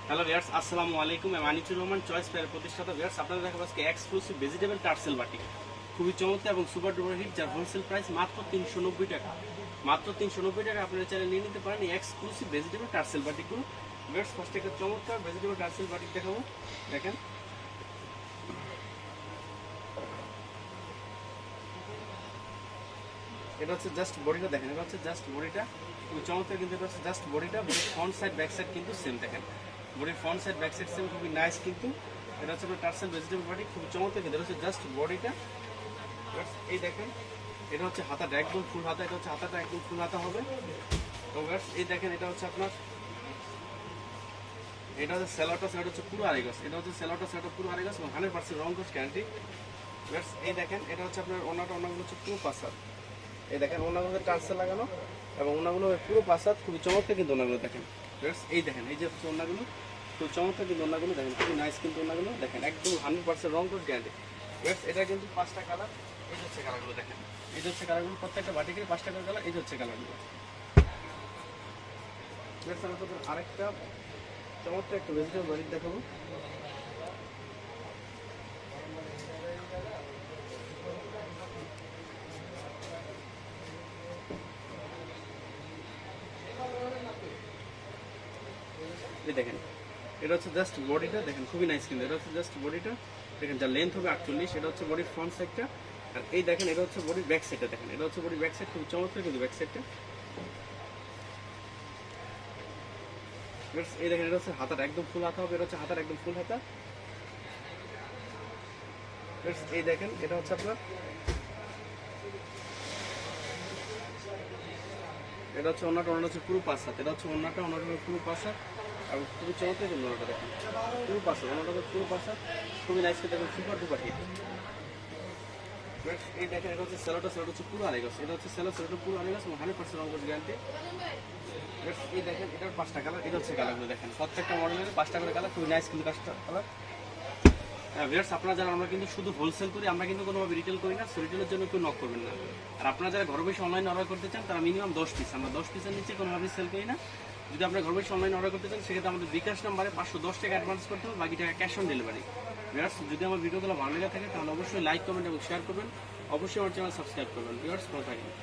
Hello viewers, আসসালামু আলাইকুম। আমি আনিসুর রহমান, চয়েস ফেয়ার প্রতিষ্ঠাতা। ভিউয়ার্স, আপনাদের দেখাবো আজকে এক্সক্লুসিভ ভেজিটেবল টার্সেল বাটিক, খুবই চমৎকার এবং সুপার ডুপার হিট, যার হোলসেল প্রাইস মাত্র 390 টাকা। মাত্র 390 টাকা আপনারা চাইলে নিয়ে নিতে পারেন এই এক্সক্লুসিভ ভেজিটেবল টার্সেল বাটিকগুলো। ভিউয়ার্স, ফার্স্ট একটা চমৎকার ভেজিটেবল টার্সেল বাটিক দেখাবো। দেখেন, এটা হচ্ছে জাস্ট বডিটা। দেখেন, এটা হচ্ছে জাস্ট বডিটা, খুবই চমৎকার। কিন্তু এটা হচ্ছে জাস্ট বডিটা, বডির ফ্রন্ট সাইড ব্যাক সাইড কিন্তু সেম। দেখেন, বডির front side back side same, খুবই নাইস। কিন্তু এটা হচ্ছে আপনার টার্সেল ভেজিটেবল বাটিক, খুবই চমৎকার। কিন্তু এটা হচ্ছে জাস্ট বডিটা। এই দেখেন, এটা হচ্ছে হাতাটা একদম ফুল হাতা, এটা হচ্ছে হাতাটা একদম ফুল হাতা হবে। তো এই দেখেন, এটা হচ্ছে আপনার, এটা হচ্ছে সেলোটা, সেটা হচ্ছে পুরো আড়াই গজ। এটা হচ্ছে সেলোটা, সেটা পুরো আড়াই গজ এবং 100% রং কোর্স গ্যারান্টি। এই দেখেন, এটা হচ্ছে আপনার ওনাগুলো হচ্ছে পুরো পাসার। এই দেখেন, ওনাগুলো টার্সেল লাগানো এবং ওনাগুলো পুরো পাসার, খুবই চমৎকার। কিন্তু ওনাগুলো দেখেন, এই দেখেন, এই যে হচ্ছে ওনাগুলো খুব চমৎকার। কিন্তু ওনাগুলো দেখেন, খুবই নাইস। কিন্তু ওনাগুলো দেখেন একদম 100% রং কোর্স গ্যারান্টি। এটা কিন্তু 5টা কালার। এই হচ্ছে কালারগুলো দেখেন, এই হচ্ছে কালারগুলো, প্রত্যেকটা বাটিকে 5টা করে কালার। এই হচ্ছে কালারগুলো। আরেকটা চমৎকার একটা ভেজিটেবল বাটিক দেখাবো। এই দেখেন, এটা হচ্ছে জাস্ট বডিটা। দেখেন, খুবই নাইস। কিন্তু এটা হচ্ছে জাস্ট বডিটা। দেখেন, যার লেন্থ হবে 48, এটা হচ্ছে বডির ফ্রন্ট সাইডটা। আর এই দেখেন, এটা হচ্ছে বডির ব্যাক সাইডটা। দেখেন, এটা হচ্ছে বডির ব্যাক সাইড, খুবই চমৎকার। কিন্তু ব্যাক সাইডটা এই দেখেন, এটা হচ্ছে হাতাটা একদম ফুল হাতা হবে। এটা হচ্ছে হাতার একদম ফুল হাতা। এই দেখেন, এটা হচ্ছে আপনার, এটা হচ্ছে ওনাটা হচ্ছে পুরো 5 হাত। এটা হচ্ছে ওনাটা পুরো 5 হাত আর খুবই চমৎকার। কিন্তু ওনাটা দেখেন পুরো 5 হাত, ওনাটা পুরো 5 হাত, খুবই নাইস। দেখেন, সুপার ডুপার হিট। এই দেখেন, এটা হচ্ছে সেলোটা, সেলোটা হচ্ছে পুরো আড়াই গজ। এটা হচ্ছে সেলোটা পুরো আড়াই গজ এবং 100% রং কোর্স গ্যারান্টি। এই দেখেন, এটার 5টা কালার। এটা হচ্ছে কালারগুলো দেখেন, প্রত্যেকটা মডেলের 5টা করে কালার, খুবই নাইস। কিন্তু 5টা কালার। ভিউয়ার্স, আপনারা যারা, আমরা কিন্তু শুধু হোলসেল করি, আমরা কিন্তু কোনোভাবে রিটেল করি না। সো রিটেলের জন্য কেউ নক করবেন না। আর আপনারা যারা ঘরে বসে অনলাইনে অর্ডার করতে চান, তারা মিনিমাম 10 পিস, আমরা 10 পিসের নিচে কোনোভাবে সেল করি না। যদি আপনারা ঘরে বসে অনলাইনে অর্ডার করতে চান, সেক্ষেত্রে আমাদের বিকাশ নাম্বারে 510 টাকা অ্যাডভান্স করতে হবে, বাকি টাকা ক্যাশ অন ডেলিভারি। ভিউয়ার্স, যদি আমার ভিডিওগুলো ভালো লেগে থাকে তাহলে অবশ্যই লাইক, কমেন্ট এবং শেয়ার করবেন। অবশ্যই আমার চ্যানেল সাবস্ক্রাইব করবেন। ভিউয়ার্স, ভালো থাকবেন।